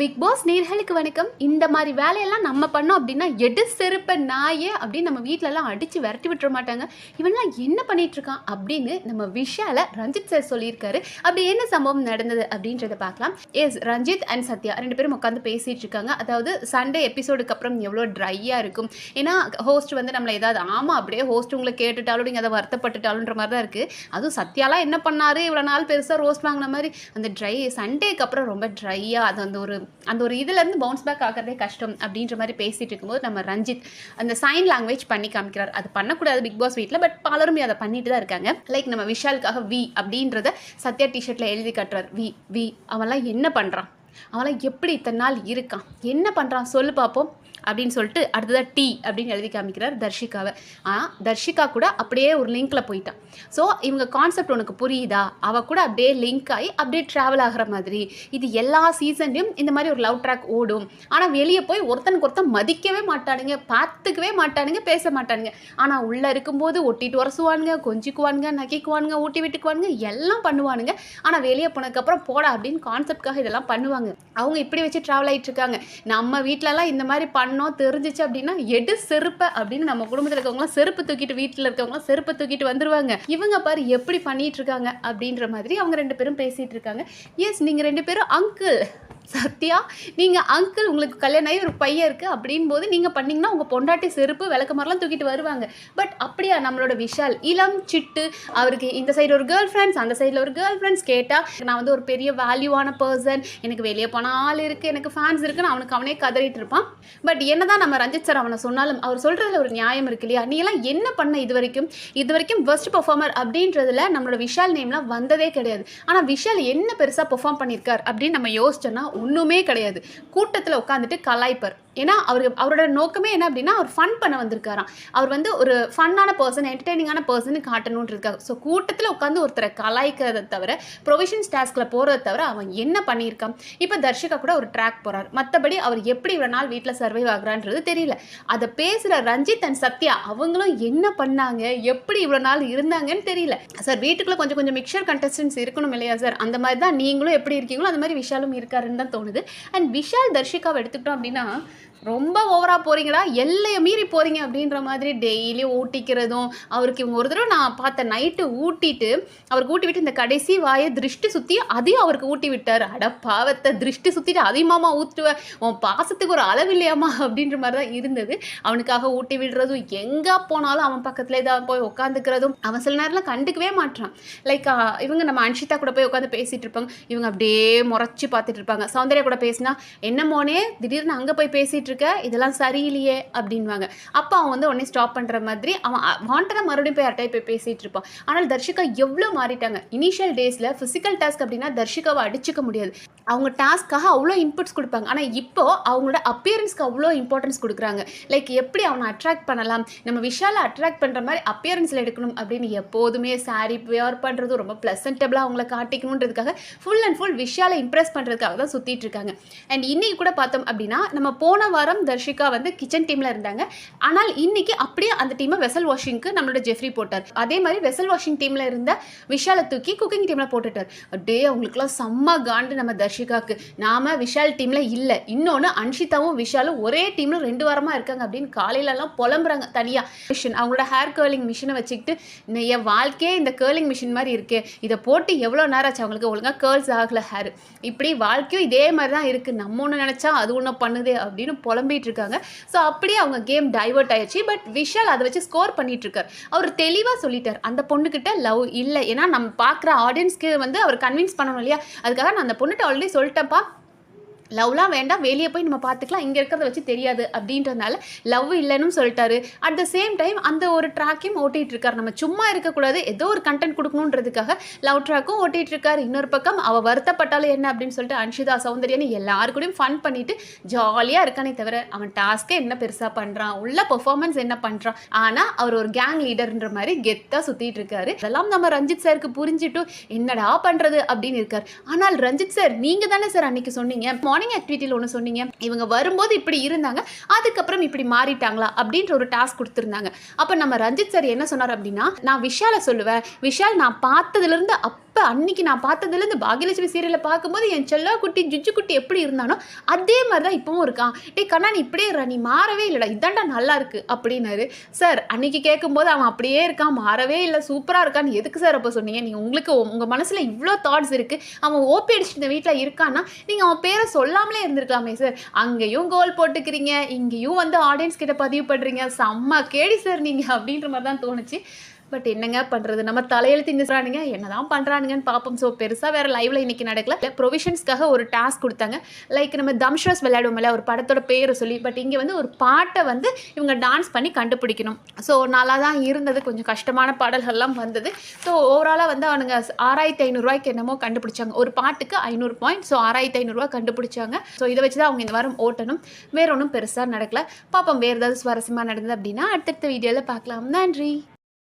Big pass நேயர்களுக்கு வணக்கம். இந்த மாதிரி வேலையெல்லாம் நம்ம பண்ணோம் அப்படின்னா எடு செருப்ப நாயே அப்படின்னு நம்ம வீட்டிலலாம் அடித்து விரட்டி விட்டுற மாட்டாங்க. இவன்லாம் என்ன பண்ணிட்டு இருக்கான் அப்படின்னு நம்ம விஷால ரஞ்சித் சார் சொல்லியிருக்காரு. அப்படி என்ன சம்பவம் நடந்தது அப்படின்றத பார்க்கலாம். ரஞ்சித் அண்ட் சத்யா ரெண்டு பேரும் உட்காந்து பேசிட்டு இருக்காங்க. அதாவது சண்டே எபிசோடுக்கு அப்புறம் எவ்வளோ ட்ரையாக இருக்கும். ஏன்னா ஹோஸ்ட் வந்து நம்மளை ஏதாவது அப்படியே ஹோஸ்ட் உங்களை கேட்டுட்டாலும் நீங்கள் அதை வருத்தப்பட்டுட்டாலுன்ற மாதிரி தான் இருக்குது. அதுவும் சத்யாலாம் என்ன பண்ணாரு, இவ்வளோ நாள் பெருசாக ரோஸ்ட் வாங்கின மாதிரி அந்த சண்டேக்கு அப்புறம் ரொம்ப ட்ரையாக அது அந்த ஒரு இதுலேருந்து பவுன்ஸ் பேக் ஆகிறதே கஷ்டம் அப்படின்ற மாதிரி பேசிகிட்டு இருக்கும்போது நம்ம ரஞ்சித் அந்த சைன் லாங்குவேஜ் பண்ணி காமிக்கிறார். அது பண்ணக்கூடாது பிக் பாஸ் வீட்டில், பட் பலரும் அதை பண்ணிட்டு தான் இருக்காங்க. லைக் நம்ம விஷாலுக்காக வி அப்படின்றத சத்யா டிஷர்ட்டில் எழுதி கட்டுறார். வி அவன்லாம் என்ன பண்ணுறான், அவன்லாம் எப்படி இத்தனை நாள் இருக்கான், என்ன பண்ணுறான் சொல்லு பார்ப்போம் அப்படின்னு சொல்லிட்டு அடுத்ததாக டி அப்படின்னு எழுதி காமிக்கிறார் தர்ஷிகாவை. தர்ஷிகா கூட அப்படியே ஒரு லிங்க்கில் போயிட்டான். ஸோ இவங்க கான்செப்ட் உனக்கு புரியுதா, அவள் கூட அப்படியே லிங்க் ஆகி அப்படியே ட்ராவல் ஆகிற மாதிரி. இது எல்லா சீசன்லையும் இந்த மாதிரி ஒரு லவ் ட்ராக் ஓடும். ஆனால் வெளியே போய் ஒருத்தனுக்கு ஒருத்தன் மதிக்கவே மாட்டானுங்க, பார்த்துக்கவே மாட்டானுங்க, பேச மாட்டானுங்க. ஆனால் உள்ளே இருக்கும்போது ஒட்டிட்டு உரசுவானுங்க, கொஞ்சிக்குவானுங்க, நக்கிக்குவானுங்க, ஊட்டி விட்டுக்குவானுங்க, எல்லாம் பண்ணுவானுங்க. ஆனால் வெளியே போனதுக்கப்புறம் போடா அப்படின்னு கான்செப்ட்காக இதெல்லாம் பண்ணுவாங்க. அவங்க இப்படி வச்சு ட்ராவல் ஆகிட்டு இருக்காங்க. நம்ம வீட்டிலலாம் இந்த மாதிரி பண்ணோம் தெரிஞ்சிச்சு அப்படின்னா எடு செருப்பை அப்படின்னு நம்ம குடும்பத்தில் இருக்கவங்களாம் செருப்பு தூக்கிட்டு, வீட்டில் இருக்கவங்களாம் செருப்பு தூக்கிட்டு வந்துருவாங்க. இவங்க பாரு எப்படி பண்ணிட்டு இருக்காங்க அப்படின்ற மாதிரி அவங்க ரெண்டு பேரும் பேசிட்டு இருக்காங்க. நீங்கள் ரெண்டு பேரும் அங்கிள் சத்யா, நீங்கள் அங்கிள், உங்களுக்கு கல்யாணம் ஆகி ஒரு பையன் இருக்குது அப்படின் போது நீங்கள் பண்ணிங்கன்னா உங்கள் பொண்டாட்டி செருப்பு விளக்க மாதிரிலாம் தூக்கிட்டு வருவாங்க. பட் அப்படியா நம்மளோட விஷால் இளம் சிட்டு, அவருக்கு இந்த சைடு ஒரு கேர்ள் ஃப்ரெண்ட்ஸ், அந்த சைடில் ஒரு கேர்ள் ஃப்ரெண்ட்ஸ். கேட்டால் நான் வந்து ஒரு பெரிய வேல்யூவான பர்சன், எனக்கு வெளியே போன ஆள் இருக்குது, எனக்கு ஃபேன்ஸ் இருக்குன்னு அவனே கதறிட்டு இருப்பான். பட் என்ன தான் நம்ம ரஞ்சித் சார் அவனை சொன்னாலும் அவர் சொல்கிறதுல ஒரு நியாயம் இருக்கு இல்லையா. நீ எல்லாம் என்ன பண்ண இது வரைக்கும் பெஸ்ட் பெர்ஃபார்மர் அப்படின்றதுல நம்மளோட விஷால் நேம்லாம் வந்ததே கிடையாது. ஆனால் விஷால் என்ன பெருசாக பெர்ஃபார்ம் பண்ணியிருக்கார் அப்படின்னு நம்ம யோசிச்சோன்னா ஒன்றுமே கிடையாது. கூட்டத்தில் உட்காந்துட்டு கலாய்ப்பர். ஏன்னா அவரோட நோக்கமே என்ன அப்படின்னா அவர் ஃபன் பண்ண வந்திருக்காராம். அவர் வந்து ஒரு ஃபன்னான பர்சன், என்டர்டெய்னிங்கான பர்சன் காட்டணுன்றிருக்காரு. ஸோ கூட்டத்தில் உட்காந்து ஒருத்தரை கலாய்க்கிறத தவிர, ப்ரொவிஷன்ஸ் டாஸ்கில் போகிறத தவிர அவன் என்ன பண்ணியிருக்கான். இப்போ தர்ஷிகா கூட ஒரு ட்ராக் போகிறார். மற்றபடி அவர் எப்படி இவ்வளோ நாள் வீட்டில் சர்வைவ் ஆகுறான்றது தெரியல. அதை பேசுகிற ரஞ்சித் அண்ட் சத்யா அவங்களும் என்ன பண்ணாங்க, எப்படி இவ்வளோ நாள் இருந்தாங்கன்னு தெரியல. சார் வீட்டுக்குள்ளே கொஞ்சம் மிக்சர் கண்டஸ்டன்ஸ் இருக்கணும் இல்லையா சார், அந்த மாதிரி தான் நீங்களும் எப்படி இருக்கீங்களோ அந்த மாதிரி விஷாலும் இருக்காருன்னு தான் தோணுது. அண்ட் விஷால் தர்ஷிகாவை எடுத்துக்கிட்டோம் அப்படின்னா ரொம்ப ஓவராக போகிறீங்களா, எல்லையை மீறி போகிறீங்க அப்படின்ற மாதிரி டெய்லி ஊட்டிக்கிறதும். அவருக்கு இவங்க ஒரு தடவை நான் பார்த்த நைட்டு ஊட்டிட்டு அவருக்கு ஊட்டி விட்டு இந்த கடைசி வாயை திருஷ்டி சுற்றி அதையும் அவருக்கு ஊட்டி விட்டார். அட பாவத்தை, திருஷ்டி சுற்றிட்டு அதிகமாக ஊற்றுவேன், உன் பாசத்துக்கு ஒரு அளவு இல்லையாமா அப்படின்ற மாதிரி தான் இருந்தது. அவனுக்காக ஊட்டி விடுறதும், எங்கே போனாலும் அவன் பக்கத்தில் ஏதாவது போய் உட்காந்துக்கிறதும், அவன் சில நேரத்தில் கண்டுக்கவே மாட்டான். லைக் இவங்க நம்ம அன்ஷிதா கூட போய் உட்காந்து பேசிகிட்டு இருப்பாங்க, இவங்க அப்படியே முறைச்சி பார்த்துட்டு இருப்பாங்க. சௌந்தர்யா கூட பேசினா என்ன மோனே திடீர்னு அங்கே போய் பேசிட்டு இருக்க, இதெல்லாம் சரியில்லையே அப்படின்வாங்க. அப்போ அவன் வந்து உடனே ஸ்டாப் பண்ணுற மாதிரி அவன் வாண்டடாக மறுபடியும் போய் யார்கிட்டயும் போய் பேசிகிட்டு இருப்பான். ஆனால் தர்ஷிகா எவ்வளோ மாறிட்டாங்க. இனிஷியல் டேஸில் ஃபிசிக்கல் டாஸ்க் அப்படின்னா தர்ஷிகாவை அடிச்சுக்க முடியாது. அவங்க டாஸ்க்காக அவ்வளோ இன்புட்ஸ் கொடுப்பாங்க. ஆனால் இப்போது அவங்களோட அப்பியரன்ஸ்க்கு அவ்வளோ இம்பார்ட்டன்ஸ் கொடுக்குறாங்க. லைக் எப்படி அவனை அட்ராக்ட் பண்ணலாம், நம்ம விஷாலை அட்ராக்ட் பண்ணுற மாதிரி அப்பியரன்ஸில் எடுக்கணும் அப்படின்னு எப்போதுமே சாரி வியர் பண்ணுறது, ரொம்ப ப்ளசன்டபிளாக அவங்கள காட்டிக்கணுன்றதுக்காக ஃபுல் அண்ட் ஃபுல் விஷாலை இம்ப்ரெஸ் பண்ணுறதுக்காக தான் சுற்றிட்டு இருக்காங்க. அண்ட் இன்னைக்கு கூட பார்த்தோம் அப்படின்னா நம்ம போன வாரம் தர்ஷிகா வந்து கிச்சன் டீமில் இருந்தாங்க. ஆனால் இன்னைக்கு அப்படியே அந்த டீமை வெசல் வாஷிங்க்கு நம்மளோட ஜெஃப்ரி போட்டார். அதே மாதிரி வெசல் வாஷிங் டீமில் இருந்த விஷாலை தூக்கி குக்கிங் டீமில் போட்டுட்டார். டே அவங்களுக்குலாம் செம்ம காண்டு நம்ம தர்ஷிகாவுக்கு. நாம விஷால் டீமில் இல்லை, இன்னொன்று அன்ஷிதாவும் விஷாலும் ஒரே டீமில் 2 வாரமாக இருக்காங்க அப்படின்னு காலையிலலாம் புலம்புறாங்க. தனியாக மிஷின், அவங்களோட ஹேர் கேர்லிங் மிஷினை வச்சுக்கிட்டு என் வாழ்க்கையே இந்த கேர்லிங் மிஷின் மாதிரி இருக்குது, இதை போட்டு எவ்வளோ நேரம் ஆச்சு, அவங்களுக்கு ஒழுங்காக கேர்ள்ஸ் ஆகலை ஹேர், இப்படி வாழ்க்கையும் இதே மாதிரி தான் இருக்குது, நம்ம ஒன்று நினச்சா அது ஒன்று பண்ணுது அப்படின்னு புலம்பிட்டு இருக்காங்க. ஸோ அப்படியே அவங்க கேம் டைவர்ட் ஆயிடுச்சு. பட் விஷால் அதை வச்சு ஸ்கோர் பண்ணிட்டு இருக்கார். அவர் தெளிவாக சொல்லிட்டார் அந்த பொண்ணுக்கிட்ட லவ் இல்லை. ஏன்னா நம்ம பார்க்குற ஆடியன்ஸ்க்கு வந்து அவர் கன்வின்ஸ் பண்ணணும் இல்லையா, அதுக்காக நான் அந்த பொண்ணுகிட்ட ஆல்ரெடி சொல்லிட்டேன்ப்பா, லவ்லாம் வேண்டாம், வெளியே போய் நம்ம பார்த்துக்கலாம், இங்கே இருக்கிறத வச்சு தெரியாது அப்படின்றதுனால லவ் இல்லைன்னு சொல்லிட்டாரு. அட் த சேம் டைம் அந்த ஒரு ட்ராக்கையும் ஓட்டிகிட்டு இருக்காரு. நம்ம சும்மா இருக்கக்கூடாது, ஏதோ ஒரு கண்டென்ட் கொடுக்கணுன்றதுக்காக லவ் ட்ராக்கும் ஓட்டிகிட்டு இருக்காரு. இன்னொரு பக்கம் அவள் வருத்தப்பட்டாலும் என்ன அப்படின்னு சொல்லிட்டு அன்ஷிதா சௌந்தர்யான்னு எல்லாருக்கூடையும் ஃபன் பண்ணிட்டு ஜாலியாக இருக்கானே தவிர அவன் டாஸ்க்கே என்ன பெருசாக பண்ணுறான், உள்ள பெர்ஃபார்மன்ஸ் என்ன பண்ணுறான். ஆனால் அவர் ஒரு கேங் லீடர்ன்ற மாதிரி கெத்தாக சுற்றிட்டு இருக்காரு. அதெல்லாம் நம்ம ரஞ்சித் சாருக்கு புரிஞ்சுட்டு என்னடா பண்ணுறது அப்படின்னு இருக்கார். ஆனால் ரஞ்சித் சார் நீங்கள் தானே சார் அன்னைக்கு சொன்னீங்க மார்னிங் ஆக்டிவிட்டியில் ஒன்று சொன்னீங்க, இவங்க வரும்போது இப்படி இருந்தாங்க, அதுக்கப்புறம் இப்படி மாறிட்டாங்களா அப்படின்ற ஒரு டாஸ்க் கொடுத்துருந்தாங்க. அப்போ நம்ம ரஞ்சித் சார் என்ன சொன்னார் அப்படின்னா, நான் விஷாலை சொல்லுவேன், விஷால் நான் பார்த்ததுலேருந்து அன்னைக்கு நான் பார்த்ததுலேருந்து பாகியலட்சுமி சீரியலை பார்க்கும்போது என் செல்லா குட்டி ஜுஜு குட்டி எப்படி இருந்தானோ அதே மாதிரி தான் இப்பவும் இருக்கான். டேய் கண்ணா நீ இப்படியே இருடா, நீ மாறவே இல்லைடா, இதாண்டா நல்லா இருக்கு அப்படின்னாரு. சார் அன்னைக்கு கேட்கும்போது அவன் அப்படியே இருக்கான், மாறவே இல்லை, சூப்பராக இருக்கான்னு எதுக்கு சார் அப்போ சொன்னீங்க? நீங்கள் உங்களுக்கு உங்கள் மனசில் இவ்வளோ தாட்ஸ் இருக்குது, அவன் ஓபி அடிச்சுட்டு இந்த வீட்டில் இருக்கான்னா நீங்கள் அவன் பேரை சொல்லாமலே இருந்திருக்கலாமே சார். அங்கேயும் கோல் போட்டுக்கிறீங்க, இங்கேயும் வந்து ஆடியன்ஸ் கிட்ட பதிவு பண்ணுறீங்க, செம்ம கேடி சார் நீங்கள் அப்படின்ற மாதிரி தான் தோணுச்சு. பட் என்னங்க பண்ணுறது, நம்ம தலையெழுத்து நிறுத்துறானுங்க, என்னதான் பண்ணுறானுங்கன்னு பார்ப்போம். ஸோ பெருசாக வேறு லைவில் இன்றைக்கி நடக்கல. ப்ரொவிஷன்ஸ்க்காக ஒரு டாஸ்க் கொடுத்தாங்க. லைக் நம்ம தம்ஷோஸ் விளையாடுவோம்ல ஒரு படத்தோட பேரை சொல்லி, பட் இங்கே வந்து ஒரு பாட்டை வந்து இவங்க டான்ஸ் பண்ணி கண்டுபிடிக்கணும். ஸோ நல்லா தான் இருந்தது, கொஞ்சம் கஷ்டமான பாடல்கள்லாம் வந்தது. ஸோ ஓவராலாக வந்து அவனுங்க 6500 என்னமோ கண்டுபிடிச்சாங்க. ஒரு பாட்டுக்கு 500 பாயிண்ட். ஸோ 6500 கண்டுபிடிச்சாங்க. ஸோ இதை வச்சு தான் அவங்க இந்த வாரம் ஓட்டணும். வேறு ஒன்றும் பெருசாக நடக்கல. பார்ப்போம் வேறு ஏதாவது சுவாரஸ்யமாக நடந்தது அப்படின்னா அடுத்தடுத்த வீடியோவில் பார்க்கலாம். நன்றி.